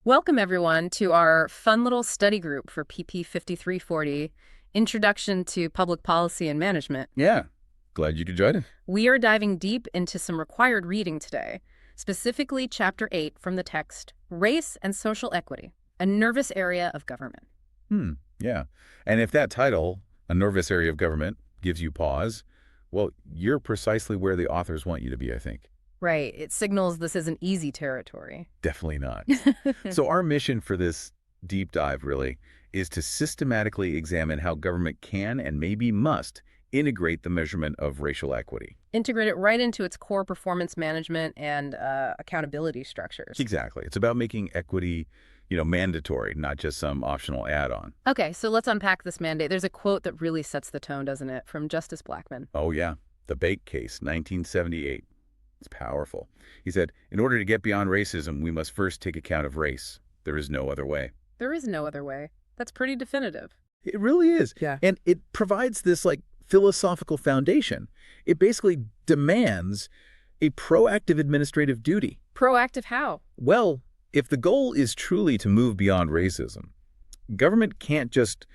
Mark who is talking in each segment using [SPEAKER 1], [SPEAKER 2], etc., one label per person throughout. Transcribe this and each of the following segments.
[SPEAKER 1] Welcome, everyone, to our fun little study group for PP 5340, Introduction to Public Policy and Management.
[SPEAKER 2] Yeah, glad you could join us.
[SPEAKER 1] We are diving deep into some required reading today, specifically Chapter 8 from the text, Race and Social Equity, a Nervous Area of Government.
[SPEAKER 2] Yeah. And if that title, A Nervous Area of Government, gives you pause, well, you're precisely where the authors want you to be, I think.
[SPEAKER 1] Right. It signals this isn't easy territory.
[SPEAKER 2] Definitely not. So our mission for this deep dive, really, is to systematically examine how government can and maybe must integrate the measurement of racial equity.
[SPEAKER 1] Integrate it right into its core performance management and accountability structures.
[SPEAKER 2] Exactly. It's about making equity, mandatory, not just some optional add-on.
[SPEAKER 1] Okay, so let's unpack this mandate. There's a quote that really sets the tone, doesn't it, from Justice Blackmun.
[SPEAKER 2] Oh, yeah. The Bake Case, 1978. It's powerful. He said, in order to get beyond racism, we must first take account of race. There is no other way.
[SPEAKER 1] There is no other way. That's pretty definitive.
[SPEAKER 2] It really is.
[SPEAKER 1] Yeah.
[SPEAKER 2] And it provides this, philosophical foundation. It basically demands a proactive administrative duty.
[SPEAKER 1] Proactive how?
[SPEAKER 2] Well, if the goal is truly to move beyond racism, government can't just,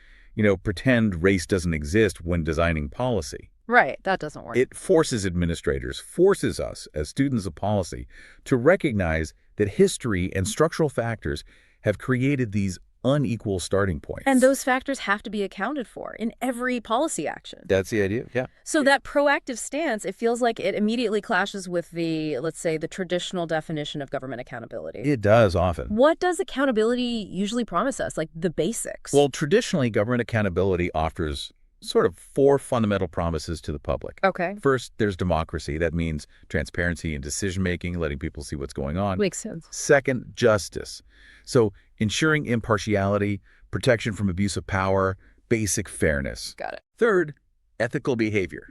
[SPEAKER 2] pretend race doesn't exist when designing policy.
[SPEAKER 1] Right, that doesn't work.
[SPEAKER 2] It forces administrators, forces us as students of policy to recognize that history and structural factors have created these unequal starting points.
[SPEAKER 1] And those factors have to be accounted for in every policy action.
[SPEAKER 2] That's the idea, yeah.
[SPEAKER 1] So that proactive stance, it feels like it immediately clashes with the, let's say, the traditional definition of government accountability.
[SPEAKER 2] It does often.
[SPEAKER 1] What does accountability usually promise us, like the basics?
[SPEAKER 2] Well, traditionally, government accountability offers sort of four fundamental promises to the public.
[SPEAKER 1] Okay.
[SPEAKER 2] First, there's democracy. That means transparency in decision-making, letting people see what's going on.
[SPEAKER 1] Makes sense.
[SPEAKER 2] Second, justice. So ensuring impartiality, protection from abuse of power, basic fairness.
[SPEAKER 1] Got it.
[SPEAKER 2] Third, ethical behavior.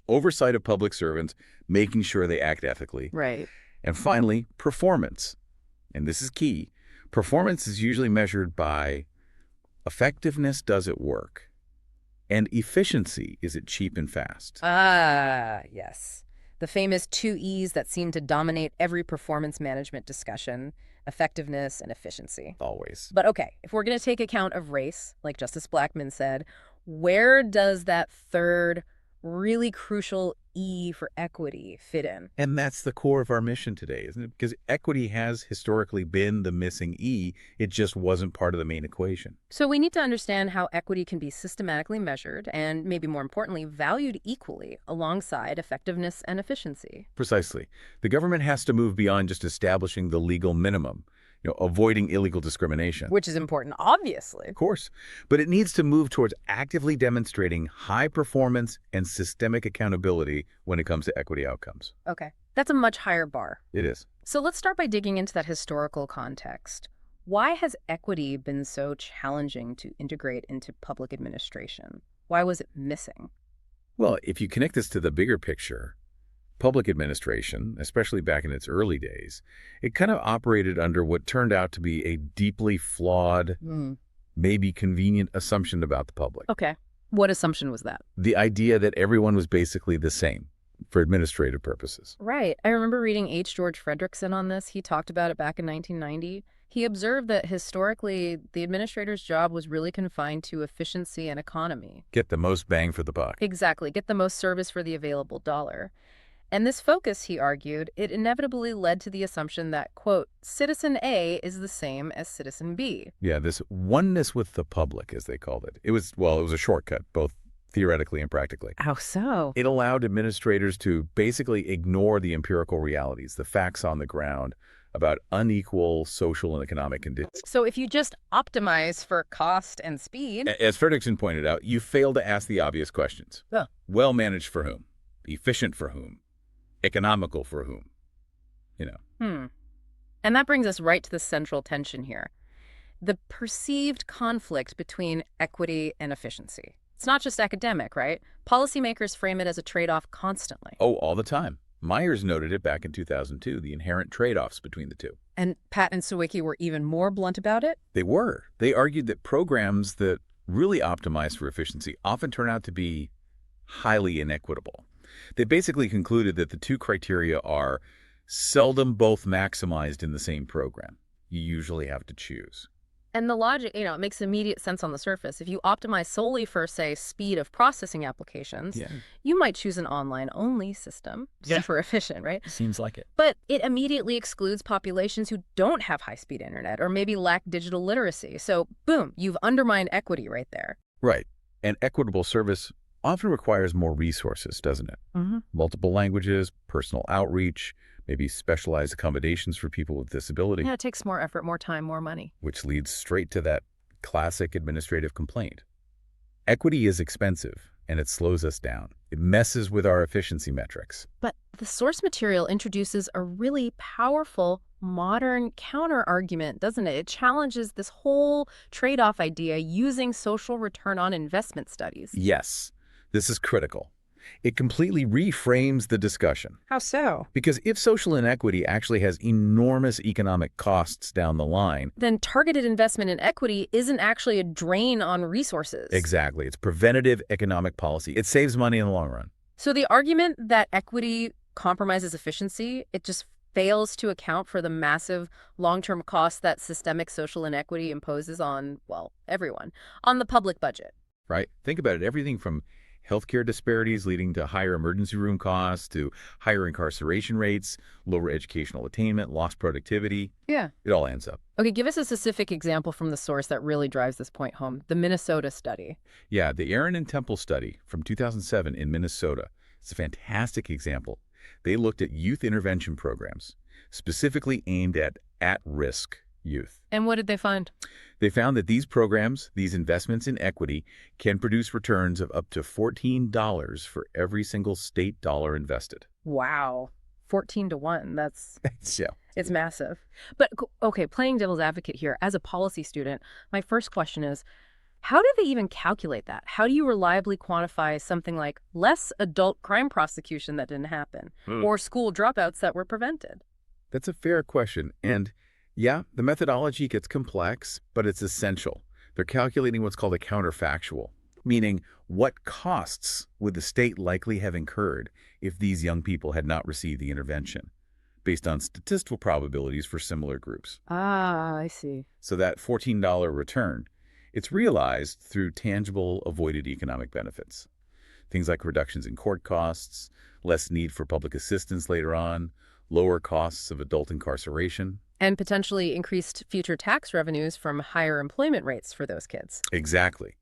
[SPEAKER 2] Oversight of public servants, making sure they act ethically.
[SPEAKER 1] Right.
[SPEAKER 2] And finally, performance. And this is key. Performance is usually measured by effectiveness, does it work? And efficiency, is it cheap and fast?
[SPEAKER 1] Ah, yes. The famous two E's that seem to dominate every performance management discussion, effectiveness and efficiency.
[SPEAKER 2] Always.
[SPEAKER 1] But okay, if we're going to take account of race, like Justice Blackmun said, where does that third really crucial E for equity fit in?
[SPEAKER 2] And that's the core of our mission today, isn't it? Because equity has historically been the missing E. It just wasn't part of the main equation.
[SPEAKER 1] So we need to understand how equity can be systematically measured and, maybe more importantly, valued equally alongside effectiveness and efficiency.
[SPEAKER 2] Precisely. The government has to move beyond just establishing the legal minimum, avoiding illegal discrimination.
[SPEAKER 1] Which is important, obviously.
[SPEAKER 2] Of course. But it needs to move towards actively demonstrating high performance and systemic accountability when it comes to equity outcomes.
[SPEAKER 1] Okay. That's a much higher bar.
[SPEAKER 2] It is.
[SPEAKER 1] So let's start by digging into that historical context. Why has equity been so challenging to integrate into public administration? Why was it missing?
[SPEAKER 2] Well, if you connect this to the bigger picture, public administration, especially back in its early days, it kind of operated under what turned out to be a deeply flawed, maybe convenient assumption about the public.
[SPEAKER 1] Okay. What assumption was that?
[SPEAKER 2] The idea that everyone was basically the same for administrative purposes.
[SPEAKER 1] Right. I remember reading H. George Fredrickson on this. He talked about it back in 1990. He observed that historically, the administrator's job was really confined to efficiency and economy.
[SPEAKER 2] Get the most bang for the buck.
[SPEAKER 1] Exactly. Get the most service for the available dollar. And this focus, he argued, it inevitably led to the assumption that, quote, citizen A is the same as citizen B.
[SPEAKER 2] Yeah, this oneness with the public, as they called it. It was a shortcut, both theoretically and practically.
[SPEAKER 1] How so?
[SPEAKER 2] It allowed administrators to basically ignore the empirical realities, the facts on the ground about unequal social and economic conditions.
[SPEAKER 1] So if you just optimize for cost and speed...
[SPEAKER 2] As Fredrickson pointed out, you fail to ask the obvious questions.
[SPEAKER 1] Yeah.
[SPEAKER 2] Well managed for whom? Efficient for whom? Economical for whom?
[SPEAKER 1] And that brings us right to the central tension here. The perceived conflict between equity and efficiency. It's not just academic, right? Policymakers frame it as a trade-off constantly.
[SPEAKER 2] Oh, all the time. Myers noted it back in 2002, the inherent trade-offs between the two.
[SPEAKER 1] And Pat and Sawicki were even more blunt about it?
[SPEAKER 2] They were. They argued that programs that really optimize for efficiency often turn out to be highly inequitable. They basically concluded that the two criteria are seldom both maximized in the same program. you usually have to choose.
[SPEAKER 1] And the logic, it makes immediate sense on the surface. If you optimize solely for, say, speed of processing applications,
[SPEAKER 2] Yeah.
[SPEAKER 1] you might choose an online-only system,
[SPEAKER 3] Yeah.
[SPEAKER 1] super efficient, right?
[SPEAKER 3] Seems like it.
[SPEAKER 1] But it immediately excludes populations who don't have high-speed internet or maybe lack digital literacy. So, boom, you've undermined equity right there.
[SPEAKER 2] Right. And equitable service often requires more resources, doesn't it?
[SPEAKER 1] Mm-hmm.
[SPEAKER 2] Multiple languages, personal outreach, maybe specialized accommodations for people with disability,
[SPEAKER 1] Yeah, it takes more effort, more time, more money.
[SPEAKER 2] which leads straight to that classic administrative complaint. Equity is expensive, and it slows us down. It messes with our efficiency metrics.
[SPEAKER 1] But the source material introduces a really powerful modern counter-argument, doesn't it? It challenges this whole trade-off idea using social return on investment studies.
[SPEAKER 2] Yes, this is critical. It completely reframes the discussion.
[SPEAKER 1] How so?
[SPEAKER 2] Because if social inequity actually has enormous economic costs down the line,
[SPEAKER 1] Then targeted investment in equity isn't actually a drain on resources.
[SPEAKER 2] exactly, it's preventative economic policy. It saves money in the long run.
[SPEAKER 1] So the argument that equity compromises efficiency, it just fails to account for the massive long-term costs that systemic social inequity imposes on, well, everyone, on the public budget.
[SPEAKER 2] Right? Think about it. Everything from healthcare disparities leading to higher emergency room costs to higher incarceration rates, lower educational attainment, lost productivity.
[SPEAKER 1] Yeah.
[SPEAKER 2] It all ends up.
[SPEAKER 1] Okay, give us a specific example from the source that really drives this point home, the Minnesota study.
[SPEAKER 2] Yeah, the Aaron and Temple study from 2007 in Minnesota. It's a fantastic example. They looked at youth intervention programs, specifically aimed at at-risk youth.
[SPEAKER 1] And what did they find?
[SPEAKER 2] They found that these programs, these investments in equity, can produce returns of up to $14 for every single state dollar invested.
[SPEAKER 1] Wow. 14 to 1. That's
[SPEAKER 2] Yeah.
[SPEAKER 1] It's massive. But okay, playing devil's advocate here, as a policy student, my first question is, how do they even calculate that? How do you reliably quantify something like less adult crime prosecution that didn't happen or school dropouts that were prevented?
[SPEAKER 2] That's a fair question. And yeah, the methodology gets complex, but it's essential. They're calculating what's called a counterfactual, meaning what costs would the state likely have incurred if these young people had not received the intervention, based on statistical probabilities for similar groups.
[SPEAKER 1] Ah, I see.
[SPEAKER 2] So that $14 return, it's realized through tangible avoided economic benefits. Things like reductions in court costs, less need for public assistance later on, lower costs of adult incarceration.
[SPEAKER 1] And potentially increased future tax revenues from higher employment rates for those kids.
[SPEAKER 2] Exactly.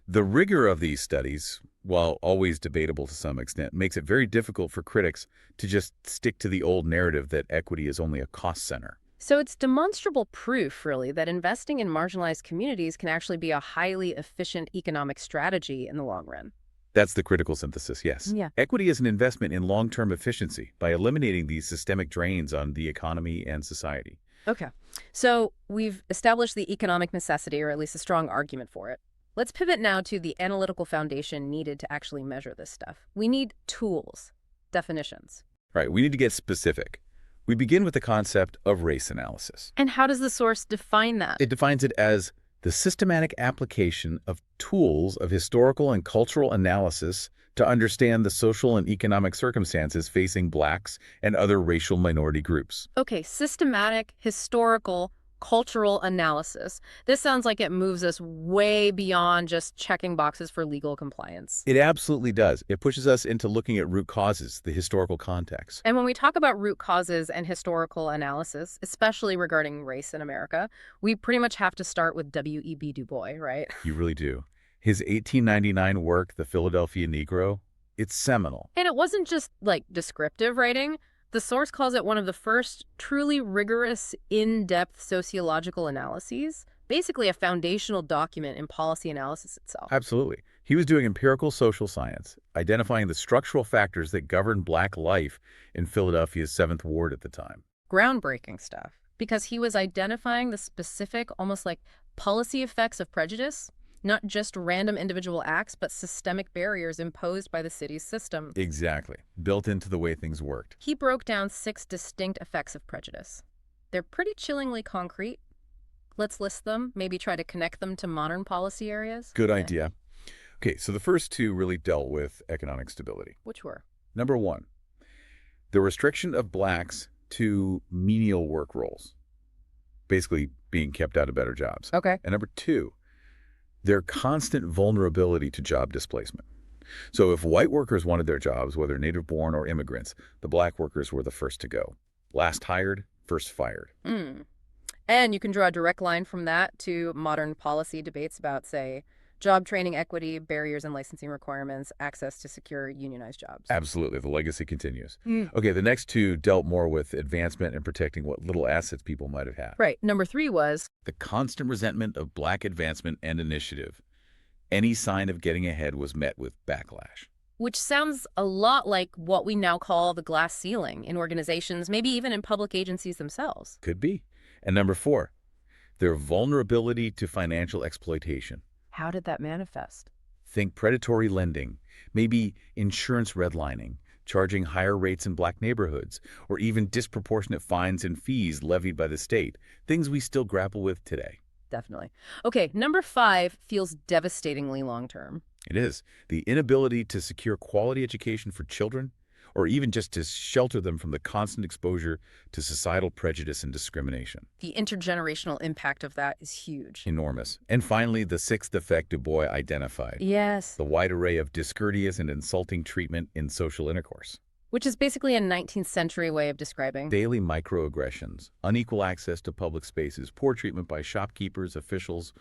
[SPEAKER 2] The rigor of these studies, while always debatable to some extent, makes it very difficult for critics to just stick to the old narrative that equity is only a cost center.
[SPEAKER 1] So it's demonstrable proof, really, that investing in marginalized communities can actually be a highly efficient economic strategy in the long run.
[SPEAKER 2] That's the critical synthesis, yes.
[SPEAKER 1] Yeah.
[SPEAKER 2] Equity is an investment in long-term efficiency by eliminating these systemic drains on the economy and society.
[SPEAKER 1] Okay. So we've established the economic necessity, or at least a strong argument for it. Let's pivot now to the analytical foundation needed to actually measure this stuff. We need tools, definitions.
[SPEAKER 2] Right, we need to get specific. We begin with the concept of race analysis.
[SPEAKER 1] And how does the source define that?
[SPEAKER 2] It defines it as the systematic application of tools of historical and cultural analysis to understand the social and economic circumstances facing Blacks and other racial minority groups.
[SPEAKER 1] Okay, systematic, historical, cultural analysis. This sounds like it moves us way beyond just checking boxes for legal compliance.
[SPEAKER 2] It absolutely does. It pushes us into looking at root causes, the historical context.
[SPEAKER 1] And when we talk about root causes and historical analysis, especially regarding race in America, we pretty much have to start with W.E.B. Du Bois, right?
[SPEAKER 2] You really do. His 1899 work, The Philadelphia Negro, it's seminal.
[SPEAKER 1] And it wasn't just, like, descriptive writing. The source calls it one of the first truly rigorous, in-depth sociological analyses, basically a foundational document in policy analysis itself.
[SPEAKER 2] Absolutely. He was doing empirical social science, identifying the structural factors that govern Black life in Philadelphia's 7th Ward at the time.
[SPEAKER 1] Groundbreaking stuff, because he was identifying the specific, almost like policy effects of prejudice, not just random individual acts, but systemic barriers imposed by the city's system.
[SPEAKER 2] Exactly. Built into the way things worked.
[SPEAKER 1] He broke down 6 distinct effects of prejudice. They're pretty chillingly concrete. Let's list them, maybe try to connect them to modern policy areas.
[SPEAKER 2] Good idea. Okay, so the first two really dealt with economic stability.
[SPEAKER 1] Which were?
[SPEAKER 2] Number one, the restriction of Blacks to menial work roles. basically being kept out of better jobs.
[SPEAKER 1] Okay.
[SPEAKER 2] And number two, their constant vulnerability to job displacement. So if white workers wanted their jobs, whether native-born or immigrants, the black workers were the first to go. Last hired, first fired.
[SPEAKER 1] Mm. And you can draw a direct line from that to modern policy debates about, say, job training equity, barriers and licensing requirements, access to secure unionized jobs.
[SPEAKER 2] Absolutely. The legacy continues.
[SPEAKER 1] Mm.
[SPEAKER 2] Okay, the next two dealt more with advancement and protecting what little assets people might have had.
[SPEAKER 1] Right. Number 3 was
[SPEAKER 2] The constant resentment of black advancement and initiative. Any sign of getting ahead was met with backlash.
[SPEAKER 1] which sounds a lot like what we now call the glass ceiling in organizations, maybe even in public agencies themselves.
[SPEAKER 2] Could be. And number 4, their vulnerability to financial exploitation.
[SPEAKER 1] How did that manifest?
[SPEAKER 2] Think predatory lending, maybe insurance redlining, charging higher rates in black neighborhoods, or even disproportionate fines and fees levied by the state, things we still grapple with today.
[SPEAKER 1] Definitely. Okay, number 5 feels devastatingly long-term.
[SPEAKER 2] It is. The inability to secure quality education for children, or even just to shelter them from the constant exposure to societal prejudice and discrimination.
[SPEAKER 1] The intergenerational impact of that is huge.
[SPEAKER 2] Enormous. And finally, the 6th effect Du Bois identified.
[SPEAKER 1] Yes.
[SPEAKER 2] The wide array of discourteous and insulting treatment in social intercourse.
[SPEAKER 1] Which is basically a 19th century way of describing.
[SPEAKER 2] Daily microaggressions, unequal access to public spaces, poor treatment by shopkeepers, officials,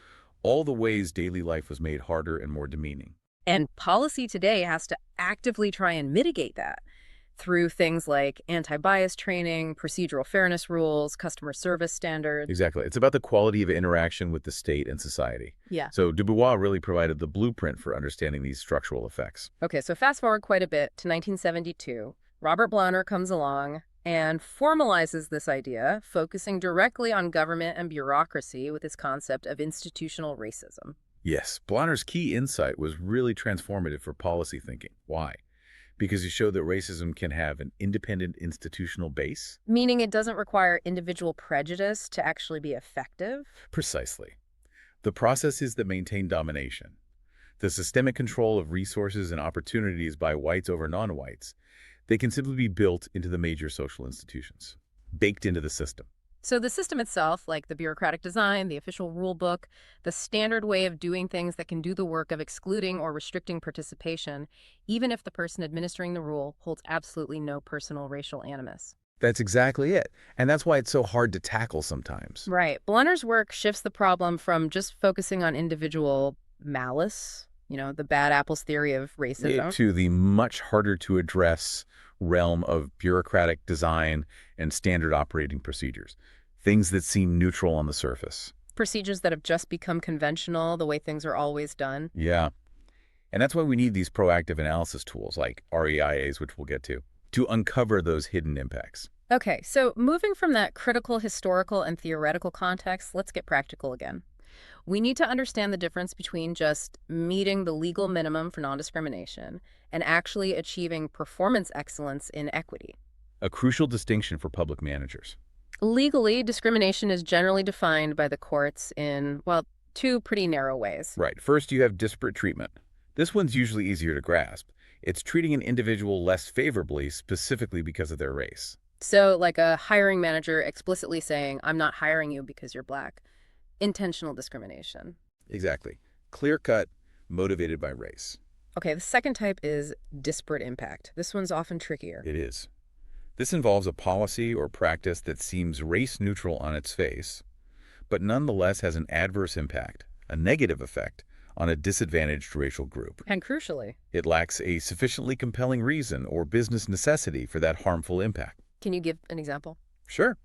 [SPEAKER 2] all the ways daily life was made harder and more demeaning.
[SPEAKER 1] And policy today has to actively try and mitigate that through things like anti-bias training, procedural fairness rules, customer service standards.
[SPEAKER 2] Exactly. It's about the quality of interaction with the state and society.
[SPEAKER 1] Yeah.
[SPEAKER 2] So Du Bois really provided the blueprint for understanding these structural effects.
[SPEAKER 1] Okay, so fast forward quite a bit to 1972. Robert Blauner comes along and formalizes this idea, focusing directly on government and bureaucracy with his concept of institutional racism.
[SPEAKER 2] Yes, Blauner's key insight was really transformative for policy thinking. Why? Because he showed that racism can have an independent institutional base.
[SPEAKER 1] Meaning it doesn't require individual prejudice to actually be effective?
[SPEAKER 2] Precisely. The processes that maintain domination, the systemic control of resources and opportunities by whites over non-whites, they can simply be built into the major social institutions, baked into the system.
[SPEAKER 1] So the system itself, like the bureaucratic design, the official rule book, the standard way of doing things that can do the work of excluding or restricting participation, even if the person administering the rule holds absolutely no personal racial animus.
[SPEAKER 2] That's exactly it. And that's why it's so hard to tackle sometimes.
[SPEAKER 1] Right. Blunner's work shifts the problem from just focusing on individual malice, the bad apples theory of racism,
[SPEAKER 2] To the much harder to address realm of bureaucratic design and standard operating procedures, things that seem neutral on the surface.
[SPEAKER 1] procedures that have just become conventional, the way things are always done.
[SPEAKER 2] Yeah. And that's why we need these proactive analysis tools like REIAs, which we'll get to uncover those hidden impacts.
[SPEAKER 1] Okay, so moving from that critical, historical, and theoretical context, let's get practical again. We need to understand the difference between just meeting the legal minimum for non-discrimination and actually achieving performance excellence in equity.
[SPEAKER 2] A crucial distinction for public managers.
[SPEAKER 1] Legally, discrimination is generally defined by the courts in, well, 2 pretty narrow ways.
[SPEAKER 2] Right. First, you have disparate treatment. This one's usually easier to grasp. It's treating an individual less favorably specifically because of their race.
[SPEAKER 1] So, like a hiring manager explicitly saying, I'm not hiring you because you're black. Intentional discrimination.
[SPEAKER 2] Exactly. Clear-cut, motivated by race.
[SPEAKER 1] Okay, the second type is disparate impact. This one's often trickier.
[SPEAKER 2] It is. This involves a policy or practice that seems race-neutral on its face, but nonetheless has an adverse impact, a negative effect, on a disadvantaged racial group.
[SPEAKER 1] And crucially,
[SPEAKER 2] It lacks a sufficiently compelling reason or business necessity for that harmful impact.
[SPEAKER 1] can you give an example?
[SPEAKER 2] Sure.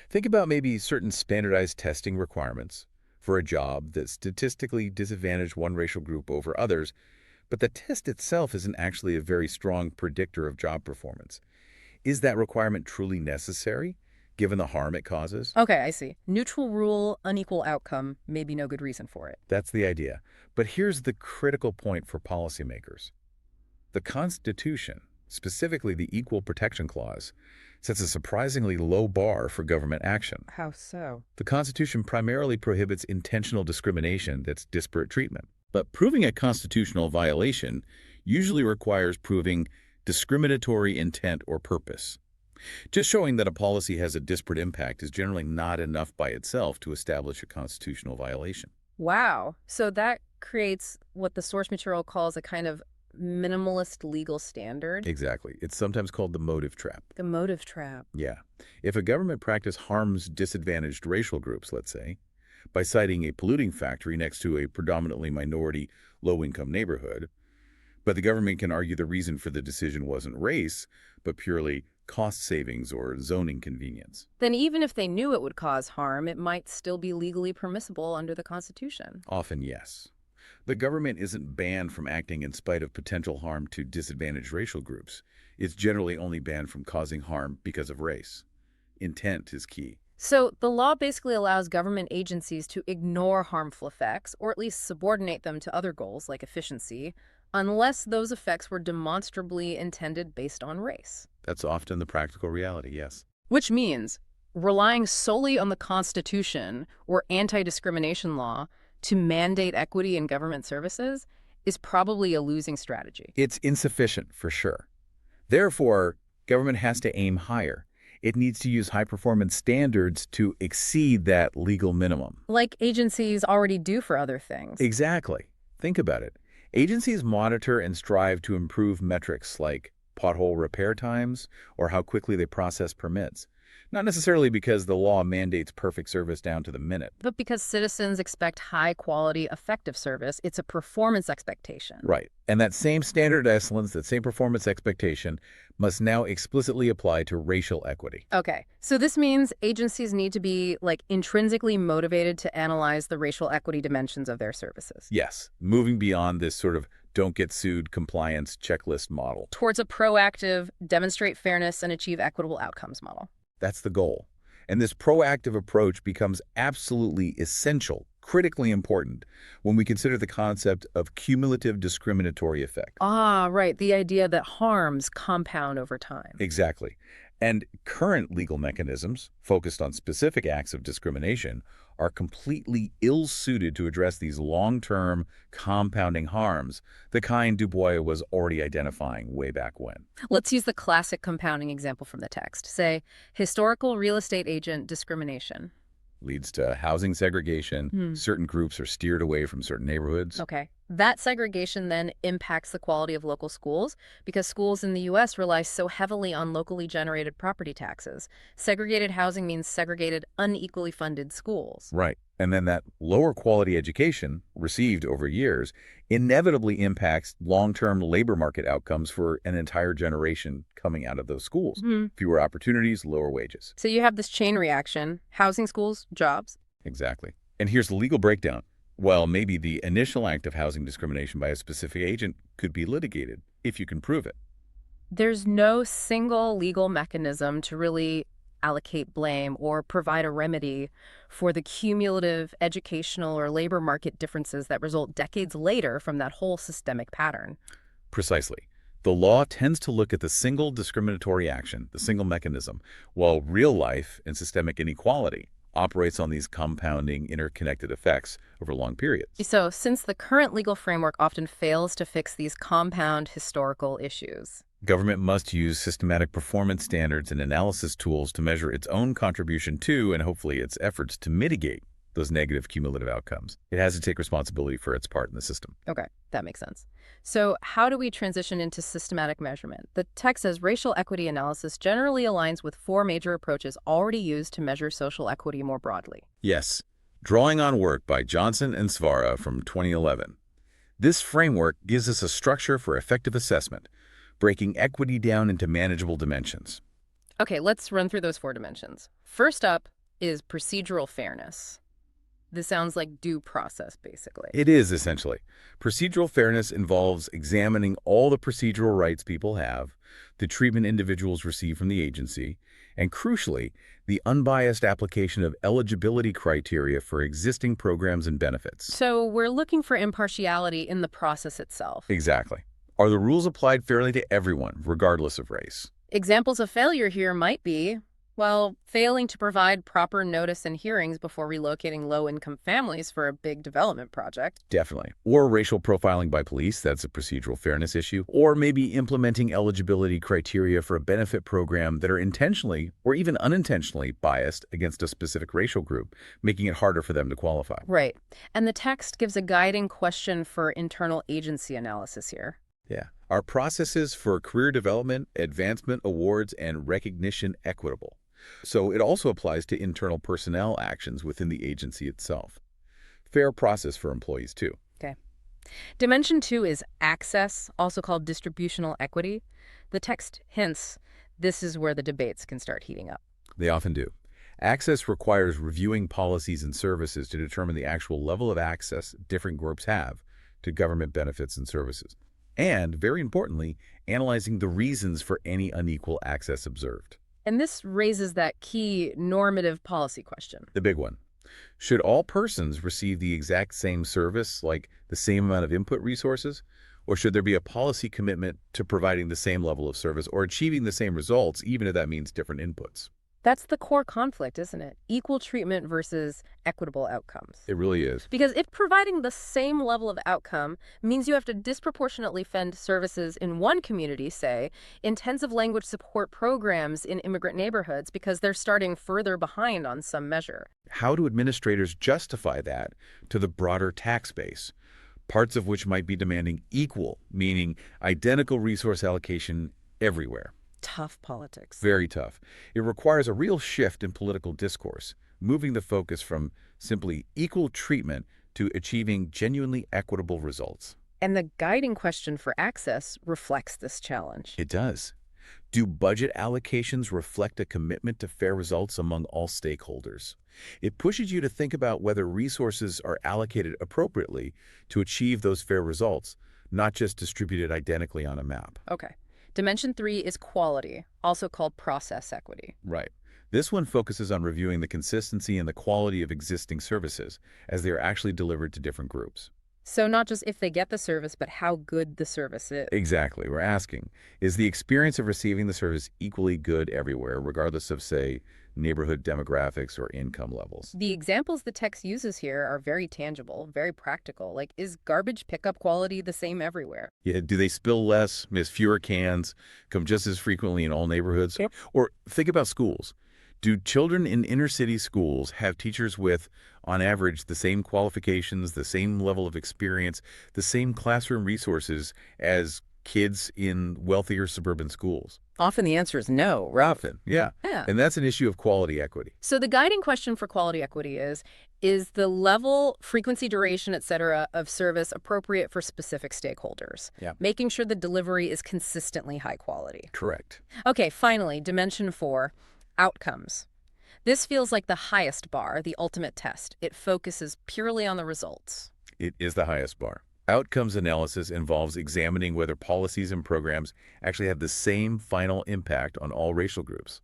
[SPEAKER 2] Think about maybe certain standardized testing requirements for a job that statistically disadvantage one racial group over others, but the test itself isn't actually a very strong predictor of job performance. Is that requirement truly necessary, given the harm it causes?
[SPEAKER 1] Okay, I see. Neutral rule, unequal outcome, maybe no good reason for it.
[SPEAKER 2] That's the idea. But here's the critical point for policymakers. The Constitution, specifically the Equal Protection Clause, sets a surprisingly low bar for government action.
[SPEAKER 1] How so?
[SPEAKER 2] The Constitution primarily prohibits intentional discrimination that's disparate treatment. But proving a constitutional violation usually requires proving discriminatory intent or purpose. Just showing that a policy has a disparate impact is generally not enough by itself to establish a constitutional violation.
[SPEAKER 1] Wow. So that creates what the source material calls a kind of minimalist legal standard.
[SPEAKER 2] Exactly. It's sometimes called the motive trap.
[SPEAKER 1] The motive trap.
[SPEAKER 2] Yeah. If a government practice harms disadvantaged racial groups, let's say, by citing a polluting factory next to a predominantly minority, low-income neighborhood, but the government can argue the reason for the decision wasn't race, but purely cost savings or zoning convenience.
[SPEAKER 1] Then even if they knew it would cause harm, it might still be legally permissible under the Constitution.
[SPEAKER 2] Often, yes. The government isn't banned from acting in spite of potential harm to disadvantaged racial groups. It's generally only banned from causing harm because of race. Intent is key.
[SPEAKER 1] So the law basically allows government agencies to ignore harmful effects, or at least subordinate them to other goals like efficiency, unless those effects were demonstrably intended based on race.
[SPEAKER 2] That's often the practical reality, yes.
[SPEAKER 1] Which means relying solely on the Constitution or anti-discrimination law to mandate equity in government services is probably a losing strategy.
[SPEAKER 2] It's insufficient, for sure. Therefore, government has to aim higher. It needs to use high-performance standards to exceed that legal minimum.
[SPEAKER 1] Like agencies already do for other things.
[SPEAKER 2] Exactly. Think about it. Agencies monitor and strive to improve metrics like pothole repair times or how quickly they process permits. Not necessarily because the law mandates perfect service down to the minute.
[SPEAKER 1] But because citizens expect high-quality, effective service, it's a performance expectation.
[SPEAKER 2] Right. And that same standard excellence, that same performance expectation, must now explicitly apply to racial equity.
[SPEAKER 1] Okay, so this means agencies need to be, like, intrinsically motivated to analyze the racial equity dimensions of their services.
[SPEAKER 2] Yes, moving beyond this sort of don't get sued compliance checklist model.
[SPEAKER 1] Towards a proactive, demonstrate fairness and achieve equitable outcomes model.
[SPEAKER 2] That's the goal. And this proactive approach becomes absolutely essential, critically important, when we consider the concept of cumulative discriminatory effect.
[SPEAKER 1] Ah, right, the idea that harms compound over time.
[SPEAKER 2] Exactly. And current legal mechanisms, focused on specific acts of discrimination, are completely ill-suited to address these long-term compounding harms, the kind Du Bois was already identifying way back when.
[SPEAKER 1] Let's use the classic compounding example from the text. Say, historical real estate agent discrimination.
[SPEAKER 2] Leads to housing segregation. Certain groups are steered away from certain neighborhoods.
[SPEAKER 1] Okay. That segregation then impacts the quality of local schools because schools in the U.S. rely so heavily on locally generated property taxes. Segregated housing means segregated, unequally funded schools.
[SPEAKER 2] Right. And then that lower quality education received over years inevitably impacts long-term labor market outcomes for an entire generation coming out of those schools. Fewer opportunities, lower wages.
[SPEAKER 1] So you have this chain reaction, housing, schools, jobs.
[SPEAKER 2] Exactly. And here's the legal breakdown. Well, maybe the initial act of housing discrimination by a specific agent could be litigated, if you can prove it.
[SPEAKER 1] There's no single legal mechanism to really allocate blame or provide a remedy for the cumulative educational or labor market differences that result decades later from that whole systemic pattern.
[SPEAKER 2] Precisely. The law tends to look at the single discriminatory action, the single mechanism, while real life and systemic inequality operates on these compounding, interconnected effects over long periods.
[SPEAKER 1] So, since the current legal framework often fails to fix these compound historical issues,
[SPEAKER 2] Government must use systematic performance standards and analysis tools to measure its own contribution to, and hopefully its efforts to mitigate, those negative cumulative outcomes. It has to take responsibility for its part in the system.
[SPEAKER 1] Okay, that makes sense. So how do we transition into systematic measurement? The text says racial equity analysis generally aligns with 4 major approaches already used to measure social equity more broadly.
[SPEAKER 2] Yes, drawing on work by Johnson and Svara from 2011. This framework gives us a structure for effective assessment, breaking equity down into manageable dimensions.
[SPEAKER 1] Okay, let's run through those 4 dimensions. First up is procedural fairness. This sounds like due process, basically.
[SPEAKER 2] It is, essentially. Procedural fairness involves examining all the procedural rights people have, the treatment individuals receive from the agency, and crucially, the unbiased application of eligibility criteria for existing programs and benefits.
[SPEAKER 1] So we're looking for impartiality in the process itself.
[SPEAKER 2] Exactly. Are the rules applied fairly to everyone, regardless of race?
[SPEAKER 1] Examples of failure here might be Well, failing to provide proper notice and hearings before relocating low-income families for a big development project.
[SPEAKER 2] Definitely. Or racial profiling by police, that's a procedural fairness issue. Or maybe implementing eligibility criteria for a benefit program that are intentionally or even unintentionally biased against a specific racial group, making it harder for them to qualify.
[SPEAKER 1] Right. And the text gives a guiding question for internal agency analysis here.
[SPEAKER 2] Yeah. Are processes for career development, advancement, awards, and recognition equitable? So it also applies to internal personnel actions within the agency itself. Fair process for employees, too.
[SPEAKER 1] Okay. Dimension 2 is access, also called distributional equity. The text hints this is where the debates can start heating up.
[SPEAKER 2] They often do. Access requires reviewing policies and services to determine the actual level of access different groups have to government benefits and services. And, very importantly, analyzing the reasons for any unequal access observed.
[SPEAKER 1] And this raises that key normative policy question.
[SPEAKER 2] The big one. Should all persons receive the exact same service, like the same amount of input resources? Or should there be a policy commitment to providing the same level of service or achieving the same results, even if that means different inputs?
[SPEAKER 1] That's the core conflict, isn't it? Equal treatment versus equitable outcomes.
[SPEAKER 2] It really is.
[SPEAKER 1] Because if providing the same level of outcome means you have to disproportionately fund services in one community, say, intensive language support programs in immigrant neighborhoods because they're starting further behind on some measure.
[SPEAKER 2] How do administrators justify that to the broader tax base, parts of which might be demanding equal, meaning identical resource allocation everywhere?
[SPEAKER 1] Tough politics.
[SPEAKER 2] Very tough. It requires a real shift in political discourse, moving the focus from simply equal treatment to achieving genuinely equitable results.
[SPEAKER 1] And the guiding question for access reflects this challenge.
[SPEAKER 2] It does. Do budget allocations reflect a commitment to fair results among all stakeholders? It pushes you to think about whether resources are allocated appropriately to achieve those fair results, not just distributed identically on a map.
[SPEAKER 1] Okay. Dimension 3 is quality, also called process equity.
[SPEAKER 2] Right. This one focuses on reviewing the consistency and the quality of existing services as they are actually delivered to different groups.
[SPEAKER 1] So not just if they get the service, but how good the service is.
[SPEAKER 2] Exactly. We're asking, is the experience of receiving the service equally good everywhere, regardless of, say, neighborhood demographics or income levels?
[SPEAKER 1] The examples the text uses here are very tangible, very practical. Like, is garbage pickup quality the same everywhere?
[SPEAKER 2] Yeah, do they spill less, miss fewer cans, come just as frequently in all neighborhoods?
[SPEAKER 1] Yep.
[SPEAKER 2] Or think about schools. Do children in inner city schools have teachers with, on average, the same qualifications, the same level of experience, the same classroom resources as kids in wealthier suburban schools?
[SPEAKER 1] Often the answer is no, right?
[SPEAKER 2] Often, yeah.
[SPEAKER 1] Yeah.
[SPEAKER 2] And that's an issue of quality equity.
[SPEAKER 1] So the guiding question for quality equity is the level, frequency, duration, et cetera, of service appropriate for specific stakeholders?
[SPEAKER 2] Yeah.
[SPEAKER 1] Making sure the delivery is consistently high quality.
[SPEAKER 2] Correct.
[SPEAKER 1] Okay, finally, dimension 4, outcomes. This feels like the highest bar, the ultimate test. It focuses purely on the results.
[SPEAKER 2] It is the highest bar. Outcomes analysis involves examining whether policies and programs actually have the same final impact on all racial groups.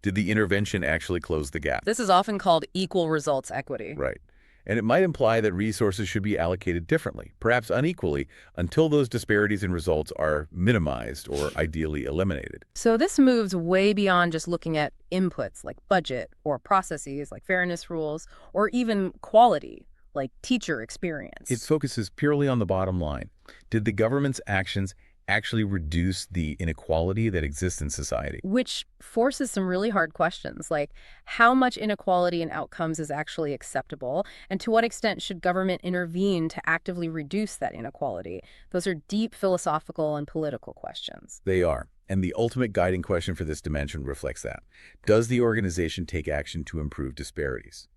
[SPEAKER 2] Did the intervention actually close the gap?
[SPEAKER 1] This is often called equal results equity.
[SPEAKER 2] Right. And it might imply that resources should be allocated differently, perhaps unequally, until those disparities in results are minimized or ideally eliminated.
[SPEAKER 1] So this moves way beyond just looking at inputs like budget or processes like fairness rules or even quality like teacher experience.
[SPEAKER 2] It focuses purely on the bottom line. Did the government's actions actually reduce the inequality that exists in society?
[SPEAKER 1] Which forces some really hard questions, like how much inequality in outcomes is actually acceptable, and to what extent should government intervene to actively reduce that inequality? Those are deep philosophical and political questions.
[SPEAKER 2] They are. And the ultimate guiding question for this dimension reflects that. Does the organization take action to improve disparities?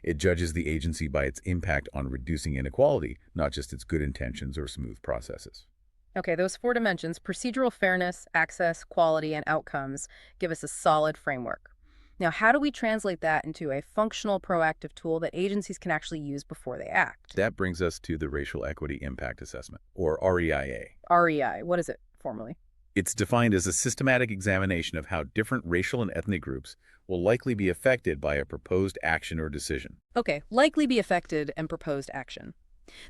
[SPEAKER 2] It judges the agency by its impact on reducing inequality, not just its good intentions or smooth processes.
[SPEAKER 1] Okay, those 4 dimensions, procedural fairness, access, quality, and outcomes, give us a solid framework. Now, how do we translate that into a functional, proactive tool that agencies can actually use before they act?
[SPEAKER 2] That brings us to the Racial Equity Impact Assessment, or REIA.
[SPEAKER 1] REI, what is it formally?
[SPEAKER 2] It's defined as a systematic examination of how different racial and ethnic groups will likely be affected by a proposed action or decision.
[SPEAKER 1] Okay, likely be affected and proposed action.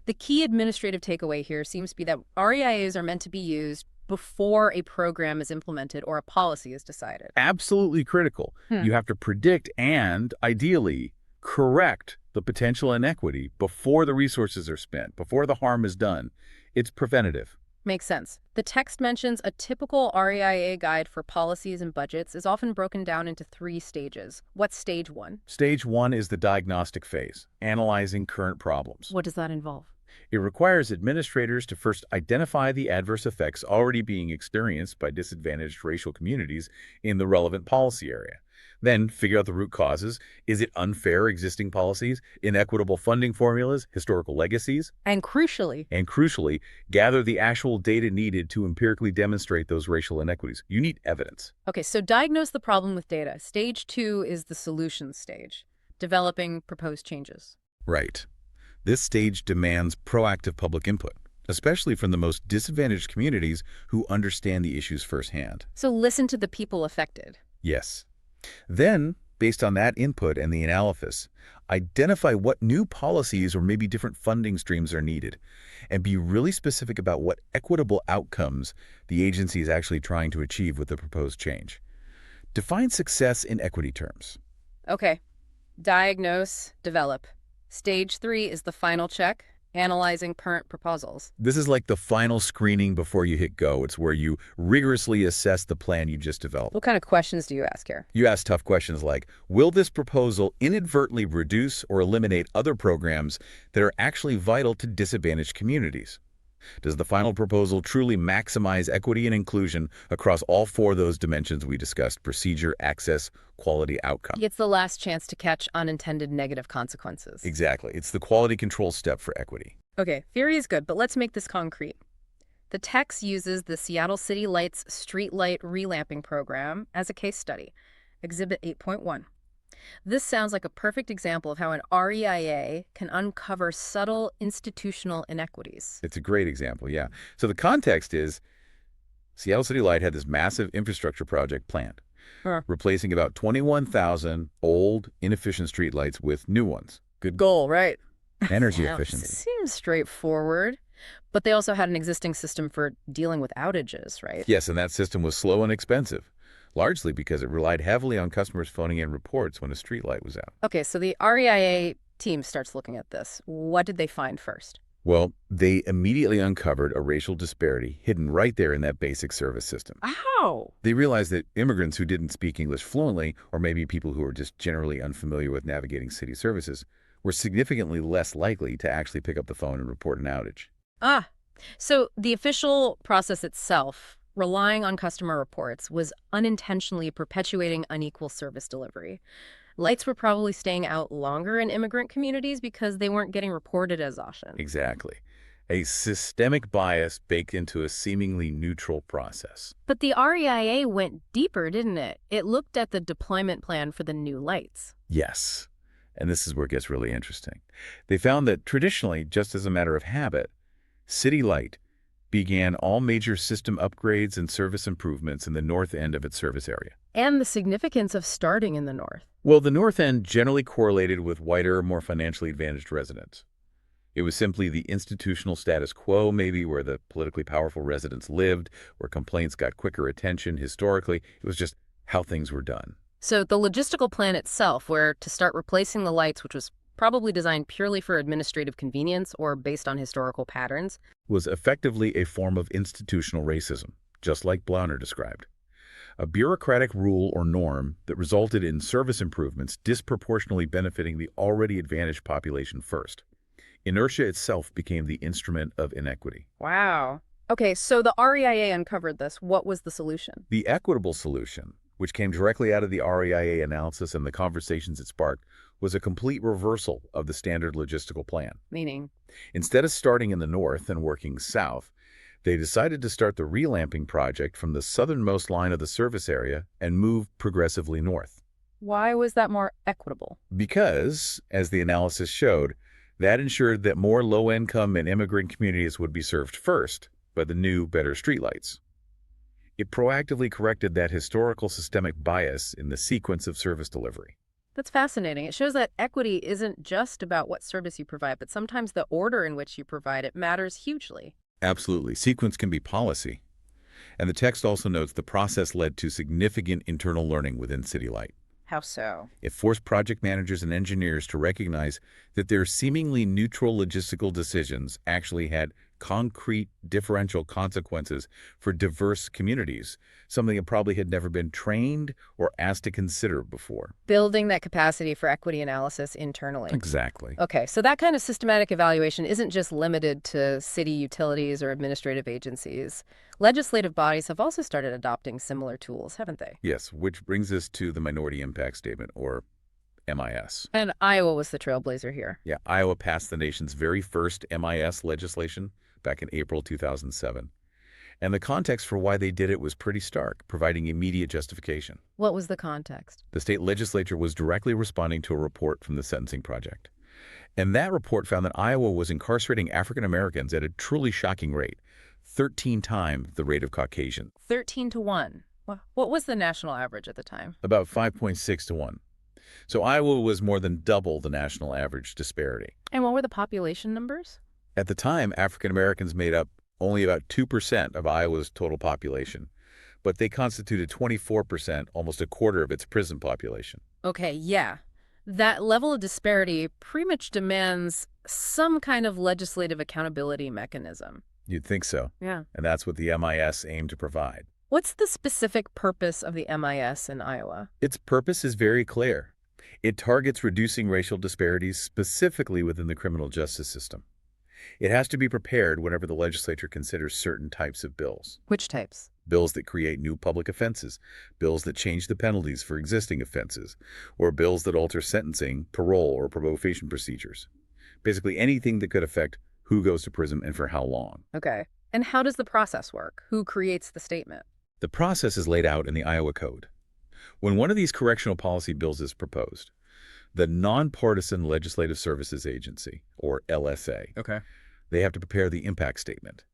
[SPEAKER 1] The key administrative takeaway here seems to be that REIAs are meant to be used before a program is implemented or a policy is decided.
[SPEAKER 2] Absolutely critical. You have to predict and, ideally, correct the potential inequity before the resources are spent, before the harm is done. It's preventative.
[SPEAKER 1] Makes sense. The text mentions a typical REIA guide for policies and budgets is often broken down into 3 stages. What's stage 1?
[SPEAKER 2] Stage 1 is the diagnostic phase, analyzing current problems.
[SPEAKER 1] What does that involve?
[SPEAKER 2] It requires administrators to first identify the adverse effects already being experienced by disadvantaged racial communities in the relevant policy area. Then figure out the root causes. Is it unfair existing policies, inequitable funding formulas, historical legacies?
[SPEAKER 1] And crucially,
[SPEAKER 2] Gather the actual data needed to empirically demonstrate those racial inequities. You need evidence.
[SPEAKER 1] okay, so diagnose the problem with data. Stage 2 is the solution stage, developing proposed changes.
[SPEAKER 2] Right. This stage demands proactive public input, especially from the most disadvantaged communities who understand the issues firsthand.
[SPEAKER 1] So listen to the people affected.
[SPEAKER 2] Yes. Then, based on that input and the analysis, identify what new policies or maybe different funding streams are needed, and be really specific about what equitable outcomes the agency is actually trying to achieve with the proposed change. Define success in equity terms.
[SPEAKER 1] Okay, diagnose, develop. Stage 3 is the final check, analyzing current proposals.
[SPEAKER 2] This is like the final screening before you hit go. It's where you rigorously assess the plan you just developed.
[SPEAKER 1] What kind of questions do you ask here?
[SPEAKER 2] You ask tough questions like, will this proposal inadvertently reduce or eliminate other programs that are actually vital to disadvantaged communities? Does the final proposal truly maximize equity and inclusion across all 4 of those dimensions we discussed: procedure, access, quality, outcome?
[SPEAKER 1] It's the last chance to catch unintended negative consequences.
[SPEAKER 2] Exactly. It's the quality control step for equity.
[SPEAKER 1] Okay, theory is good, but let's make this concrete. The text uses the Seattle City Lights Streetlight Relamping Program as a case study, Exhibit 8.1. This sounds like a perfect example of how an REIA can uncover subtle institutional inequities.
[SPEAKER 2] It's a great example, yeah. So the context is Seattle City Light had this massive infrastructure project planned, replacing about 21,000 old, inefficient streetlights with new ones. Good
[SPEAKER 1] Goal, right?
[SPEAKER 2] energy
[SPEAKER 1] Now,
[SPEAKER 2] efficiency.
[SPEAKER 1] seems straightforward, but they also had an existing system for dealing with outages, right?
[SPEAKER 2] Yes, and that system was slow and expensive, largely because it relied heavily on customers phoning in reports when a streetlight was out.
[SPEAKER 1] Okay, so the REIA team starts looking at this. What did they find first?
[SPEAKER 2] Well, they immediately uncovered a racial disparity hidden right there in that basic service system.
[SPEAKER 1] How?
[SPEAKER 2] They realized that immigrants who didn't speak English fluently, or maybe people who were just generally unfamiliar with navigating city services, were significantly less likely to actually pick up the phone and report an outage.
[SPEAKER 1] So the official process itself, relying on customer reports, was unintentionally perpetuating unequal service delivery. Lights were probably staying out longer in immigrant communities because they weren't getting reported as often.
[SPEAKER 2] Exactly. A systemic bias baked into a seemingly neutral process.
[SPEAKER 1] But the REIA went deeper, didn't it? It looked at the deployment plan for the new lights.
[SPEAKER 2] Yes. And this is where it gets really interesting. They found that traditionally, just as a matter of habit, City Light began all major system upgrades and service improvements in the north end of its service area.
[SPEAKER 1] And the significance of starting in the north.
[SPEAKER 2] Well, the north end generally correlated with whiter, more financially advantaged residents. It was simply the institutional status quo, maybe, where the politically powerful residents lived, where complaints got quicker attention. Historically, it was just how things were done.
[SPEAKER 1] So the logistical plan itself, where to start replacing the lights, which was probably designed purely for administrative convenience or based on historical patterns,
[SPEAKER 2] was effectively a form of institutional racism, just like Blauner described. A bureaucratic rule or norm that resulted in service improvements disproportionately benefiting the already advantaged population first. Inertia itself became the instrument of inequity.
[SPEAKER 1] Wow. Okay, so the REIA uncovered this. What was the solution?
[SPEAKER 2] The equitable solution, which came directly out of the REIA analysis and the conversations it sparked, was a complete reversal of the standard logistical plan.
[SPEAKER 1] Meaning?
[SPEAKER 2] Instead of starting in the north and working south, they decided to start the relamping project from the southernmost line of the service area and move progressively north.
[SPEAKER 1] Why was that more equitable?
[SPEAKER 2] Because, as the analysis showed, that ensured that more low-income and immigrant communities would be served first by the new, better streetlights. It proactively corrected that historical systemic bias in the sequence of service delivery.
[SPEAKER 1] That's fascinating. It shows that equity isn't just about what service you provide, but sometimes the order in which you provide it matters hugely.
[SPEAKER 2] Absolutely. Sequence can be policy. And the text also notes the process led to significant internal learning within City Light.
[SPEAKER 1] How so?
[SPEAKER 2] It forced project managers and engineers to recognize that their seemingly neutral logistical decisions actually had concrete differential consequences for diverse communities, something that probably had never been trained or asked to consider before.
[SPEAKER 1] Building that capacity for equity analysis internally.
[SPEAKER 2] Exactly.
[SPEAKER 1] Okay, so that kind of systematic evaluation isn't just limited to city utilities or administrative agencies. Legislative bodies have also started adopting similar tools, haven't they?
[SPEAKER 2] Yes, which brings us to the Minority Impact Statement, or MIS.
[SPEAKER 1] And Iowa was the trailblazer here.
[SPEAKER 2] Yeah, Iowa passed the nation's very first MIS legislation back in April 2007. And the context for why they did it was pretty stark, providing immediate justification.
[SPEAKER 1] What was the context?
[SPEAKER 2] The state legislature was directly responding to a report from the Sentencing Project. And that report found that Iowa was incarcerating African Americans at a truly shocking rate, 13 times the rate of Caucasian.
[SPEAKER 1] 13 to 1. What was the national average at the time?
[SPEAKER 2] About 5.6 to 1. So Iowa was more than double the national average disparity.
[SPEAKER 1] And what were the population numbers?
[SPEAKER 2] At the time, African Americans made up only about 2% of Iowa's total population, but they constituted 24%, almost a quarter of its prison population.
[SPEAKER 1] Okay, yeah. That level of disparity pretty much demands some kind of legislative accountability mechanism.
[SPEAKER 2] You'd think so.
[SPEAKER 1] Yeah.
[SPEAKER 2] And that's what the MIS aimed to provide.
[SPEAKER 1] What's the specific purpose of the MIS in Iowa?
[SPEAKER 2] Its purpose is very clear. It targets reducing racial disparities specifically within the criminal justice system. It has to be prepared whenever the legislature considers certain types of bills.
[SPEAKER 1] Which types?
[SPEAKER 2] Bills that create new public offenses, bills that change the penalties for existing offenses, or bills that alter sentencing, parole, or probation procedures. Basically anything that could affect who goes to prison and for how long.
[SPEAKER 1] Okay. And how does the process work? Who creates the statement?
[SPEAKER 2] The process is laid out in the Iowa Code. When one of these correctional policy bills is proposed, the Nonpartisan Legislative Services Agency, or LSA, they have to prepare the impact statement.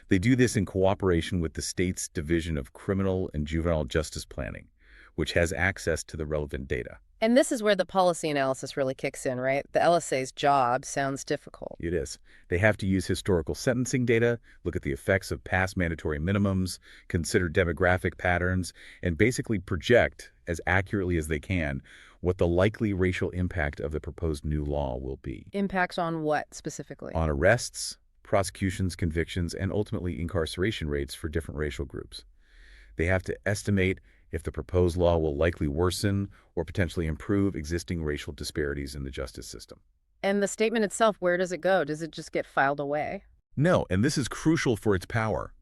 [SPEAKER 2] They do this in cooperation with the state's Division of Criminal and Juvenile Justice Planning, which has access to the relevant data.
[SPEAKER 1] And this is where the policy analysis really kicks in, right? The LSA's job sounds difficult.
[SPEAKER 2] It is. They have to use historical sentencing data, look at the effects of past mandatory minimums, consider demographic patterns, and basically project, as accurately as they can, what the likely racial impact of the proposed new law will be.
[SPEAKER 1] Impact on what specifically?
[SPEAKER 2] On arrests, prosecutions, convictions, and ultimately incarceration rates for different racial groups. They have to estimate if the proposed law will likely worsen or potentially improve existing racial disparities in the justice system.
[SPEAKER 1] And the statement itself, where does it go? Does it just get filed away?
[SPEAKER 2] No, and this is crucial for its power.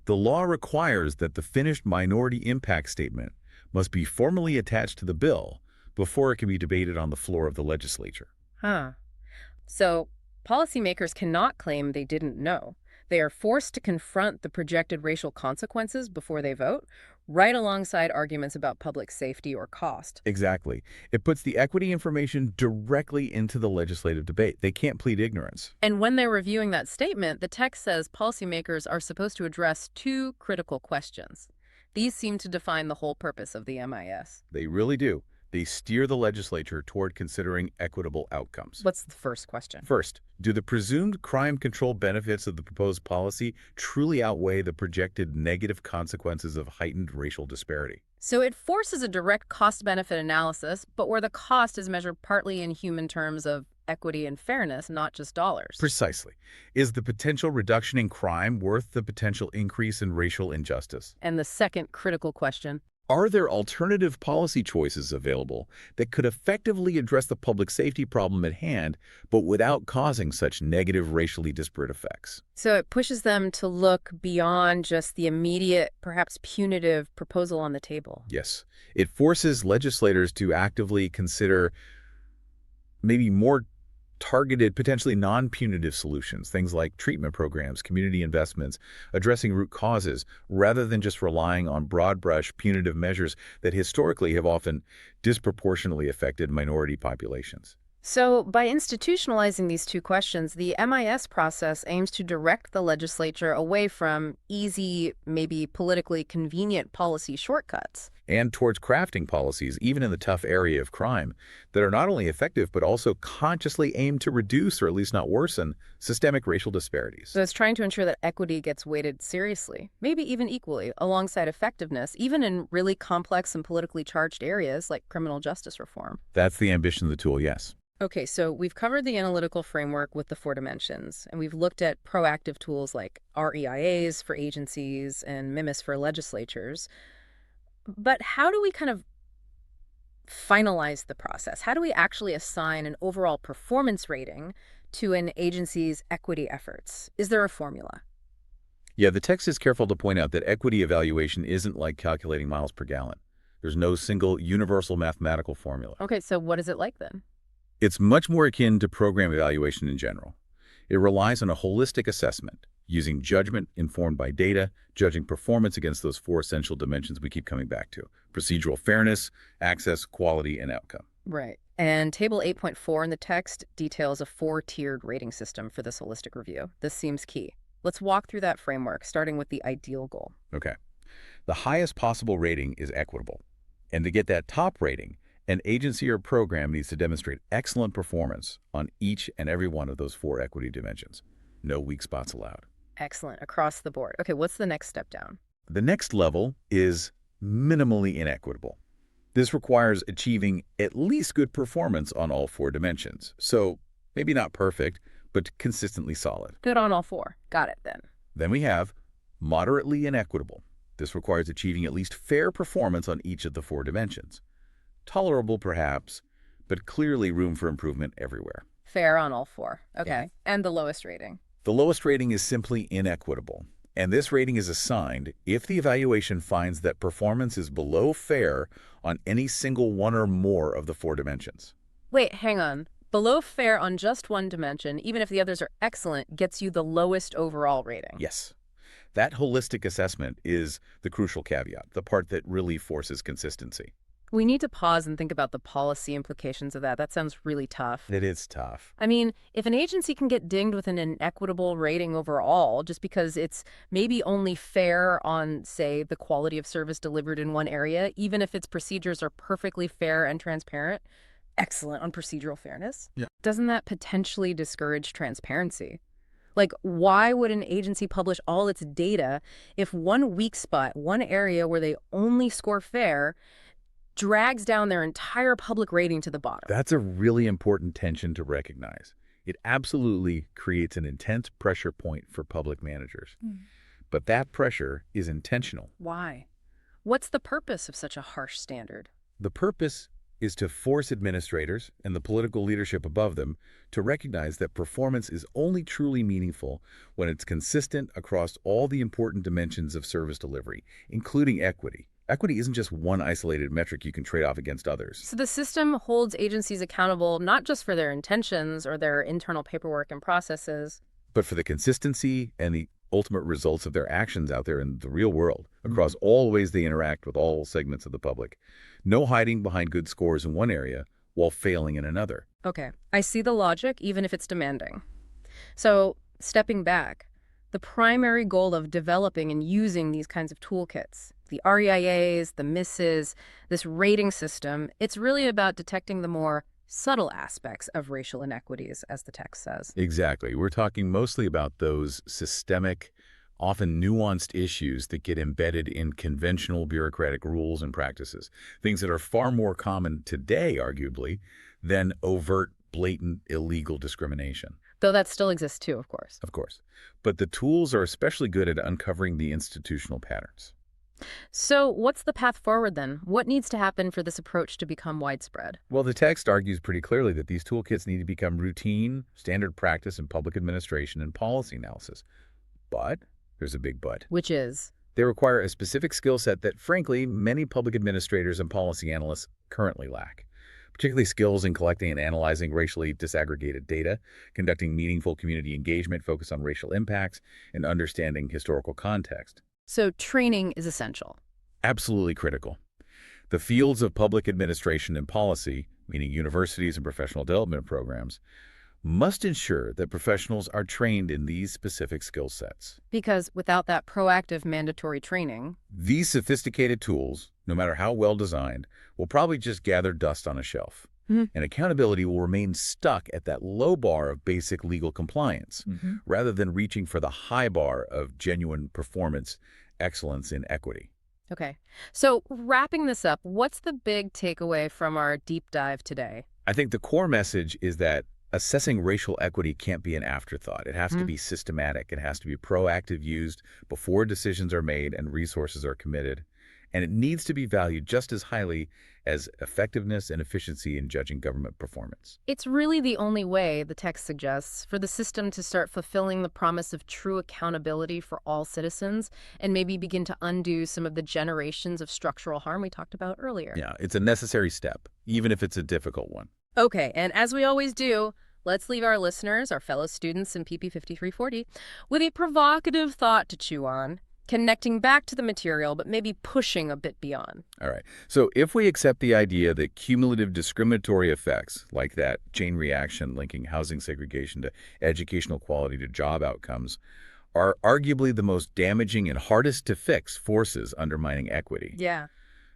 [SPEAKER 2] The law requires that the finished minority impact statement must be formally attached to the bill before it can be debated on the floor of the legislature.
[SPEAKER 1] So policymakers cannot claim they didn't know. They are forced to confront the projected racial consequences before they vote, right alongside arguments about public safety or cost.
[SPEAKER 2] Exactly. It puts the equity information directly into the legislative debate. They can't plead ignorance.
[SPEAKER 1] And when they're reviewing that statement, the text says policymakers are supposed to address two critical questions. These seem to define the whole purpose of the MIS.
[SPEAKER 2] They really do. They steer the legislature toward considering equitable outcomes.
[SPEAKER 1] What's the first question?
[SPEAKER 2] First, do the presumed crime control benefits of the proposed policy truly outweigh the projected negative consequences of heightened racial disparity?
[SPEAKER 1] So it forces a direct cost-benefit analysis, but where the cost is measured partly in human terms of equity and fairness, not just dollars.
[SPEAKER 2] Precisely. Is the potential reduction in crime worth the potential increase in racial injustice?
[SPEAKER 1] And the second critical question,
[SPEAKER 2] Are there alternative policy choices available that could effectively address the public safety problem at hand, but without causing such negative racially disparate effects?
[SPEAKER 1] so it pushes them to look beyond just the immediate, perhaps punitive proposal on the table.
[SPEAKER 2] Yes. It forces legislators to actively consider maybe more targeted, potentially non-punitive solutions, things like treatment programs, community investments, addressing root causes, rather than just relying on broad-brush punitive measures that historically have often disproportionately affected minority populations.
[SPEAKER 1] So by institutionalizing these two questions, the MIS process aims to direct the legislature away from easy, maybe politically convenient policy shortcuts.
[SPEAKER 2] and towards crafting policies, even in the tough area of crime, that are not only effective but also consciously aimed to reduce, or at least not worsen, systemic racial disparities.
[SPEAKER 1] So it's trying to ensure that equity gets weighted seriously, maybe even equally, alongside effectiveness, even in really complex and politically charged areas like criminal justice reform.
[SPEAKER 2] That's the ambition of the tool, yes.
[SPEAKER 1] Okay, so we've covered the analytical framework with the 4 dimensions, and we've looked at proactive tools like REIAs for agencies and MIMIS for legislatures. But how do we kind of finalize the process? How do we actually assign an overall performance rating to an agency's equity efforts? Is there a formula?
[SPEAKER 2] Yeah, the text is careful to point out that equity evaluation isn't like calculating miles per gallon. There's no single universal mathematical formula.
[SPEAKER 1] Okay, so what is it like then?
[SPEAKER 2] It's much more akin to program evaluation in general. It relies on a holistic assessment, using judgment informed by data, judging performance against those 4 essential dimensions we keep coming back to: procedural fairness, access, quality, and outcome.
[SPEAKER 1] Right. And Table 8.4 in the text details a 4-tiered rating system for this holistic review. This seems key. Let's walk through that framework, starting with the ideal goal.
[SPEAKER 2] Okay. The highest possible rating is equitable. And to get that top rating, an agency or program needs to demonstrate excellent performance on each and every one of those 4 equity dimensions. No weak spots allowed.
[SPEAKER 1] Excellent. Across the board. Okay, what's the next step down?
[SPEAKER 2] The next level is minimally inequitable. This requires achieving at least good performance on all 4 dimensions. So maybe not perfect, but consistently solid.
[SPEAKER 1] Good on all 4. Got it then.
[SPEAKER 2] Then we have moderately inequitable. This requires achieving at least fair performance on each of the 4 dimensions. Tolerable, perhaps, but clearly room for improvement everywhere.
[SPEAKER 1] Fair on all 4. Okay.
[SPEAKER 2] Yeah.
[SPEAKER 1] And the lowest rating?
[SPEAKER 2] The lowest rating is simply inequitable, and this rating is assigned if the evaluation finds that performance is below fair on any single one or more of the 4 dimensions.
[SPEAKER 1] Wait, hang on. Below fair on just one dimension, even if the others are excellent, gets you the lowest overall rating.
[SPEAKER 2] Yes. That holistic assessment is the crucial caveat, the part that really forces consistency.
[SPEAKER 1] We need to pause and think about the policy implications of that. That sounds really tough.
[SPEAKER 2] It is tough.
[SPEAKER 1] I mean, if an agency can get dinged with an inequitable rating overall just because it's maybe only fair on, say, the quality of service delivered in one area, even if its procedures are perfectly fair and transparent, excellent on procedural fairness,
[SPEAKER 2] Yeah.
[SPEAKER 1] doesn't that potentially discourage transparency? Like, why would an agency publish all its data if one weak spot, one area where they only score fair, drags down their entire public rating to the bottom?
[SPEAKER 2] That's a really important tension to recognize. It absolutely creates an intense pressure point for public managers. But that pressure is intentional.
[SPEAKER 1] Why? What's the purpose of such a harsh standard?
[SPEAKER 2] The purpose is to force administrators and the political leadership above them to recognize that performance is only truly meaningful when it's consistent across all the important dimensions of service delivery, including equity. Equity isn't just one isolated metric you can trade off against others.
[SPEAKER 1] So the system holds agencies accountable not just for their intentions or their internal paperwork and processes,
[SPEAKER 2] But for the consistency and the ultimate results of their actions out there in the real world, across all ways they interact with all segments of the public. No hiding behind good scores in one area while failing in another.
[SPEAKER 1] Okay, I see the logic, even if it's demanding. So, stepping back, the primary goal of developing and using these kinds of toolkits, the REIAs, the MISs, this rating system, it's really about detecting the more subtle aspects of racial inequities, as the text says.
[SPEAKER 2] Exactly. We're talking mostly about those systemic, often nuanced issues that get embedded in conventional bureaucratic rules and practices, things that are far more common today, arguably, than overt, blatant, illegal discrimination.
[SPEAKER 1] Though that still exists too, of course.
[SPEAKER 2] Of course. But the tools are especially good at uncovering the institutional patterns.
[SPEAKER 1] So what's the path forward then? What needs to happen for this approach to become widespread?
[SPEAKER 2] Well, the text argues pretty clearly that these toolkits need to become routine, standard practice in public administration and policy analysis. But there's a big but.
[SPEAKER 1] Which is?
[SPEAKER 2] They require a specific skill set that, frankly, many public administrators and policy analysts currently lack, particularly skills in collecting and analyzing racially disaggregated data, conducting meaningful community engagement focused on racial impacts, and understanding historical context.
[SPEAKER 1] So training is essential.
[SPEAKER 2] Absolutely critical. The fields of public administration and policy, meaning universities and professional development programs, must ensure that professionals are trained in these specific skill sets.
[SPEAKER 1] Because without that proactive mandatory training,
[SPEAKER 2] These sophisticated tools, no matter how well designed, will probably just gather dust on a shelf.
[SPEAKER 1] Mhm.
[SPEAKER 2] And accountability will remain stuck at that low bar of basic legal compliance, rather than reaching for the high bar of genuine performance, excellence in equity.
[SPEAKER 1] okay. So wrapping this up, what's the big takeaway from our deep dive today?
[SPEAKER 2] I think the core message is that assessing racial equity can't be an afterthought. It has to
[SPEAKER 1] Mhm.
[SPEAKER 2] be systematic. It has to be proactive, used before decisions are made and resources are committed. And it needs to be valued just as highly as effectiveness and efficiency in judging government performance.
[SPEAKER 1] It's really the only way, the text suggests, for the system to start fulfilling the promise of true accountability for all citizens and maybe begin to undo some of the generations of structural harm we talked about earlier.
[SPEAKER 2] Yeah, it's a necessary step, even if it's a difficult one.
[SPEAKER 1] Okay, and as we always do, let's leave our listeners, our fellow students in PP 5340, with a provocative thought to chew on, connecting back to the material, but maybe pushing a bit beyond.
[SPEAKER 2] All right. So if we accept the idea that cumulative discriminatory effects, like that chain reaction linking housing segregation to educational quality to job outcomes, are arguably the most damaging and hardest to fix forces undermining equity,
[SPEAKER 1] Yeah.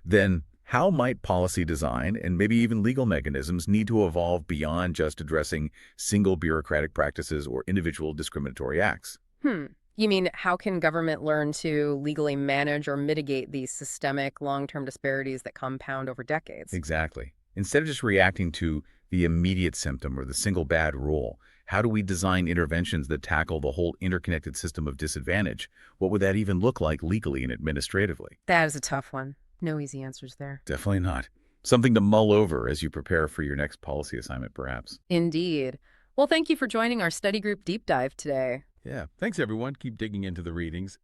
[SPEAKER 2] then how might policy design and maybe even legal mechanisms need to evolve beyond just addressing single bureaucratic practices or individual discriminatory acts?
[SPEAKER 1] You mean, how can government learn to legally manage or mitigate these systemic long-term disparities that compound over decades?
[SPEAKER 2] Exactly. Instead of just reacting to the immediate symptom or the single bad rule, how do we design interventions that tackle the whole interconnected system of disadvantage? What would that even look like legally and administratively?
[SPEAKER 1] That is a tough one. No easy answers there.
[SPEAKER 2] Definitely not. Something to mull over as you prepare for your next policy assignment, perhaps.
[SPEAKER 1] Indeed. Well, thank you for joining our study group deep dive today.
[SPEAKER 2] Yeah. Thanks, everyone. Keep digging into the readings.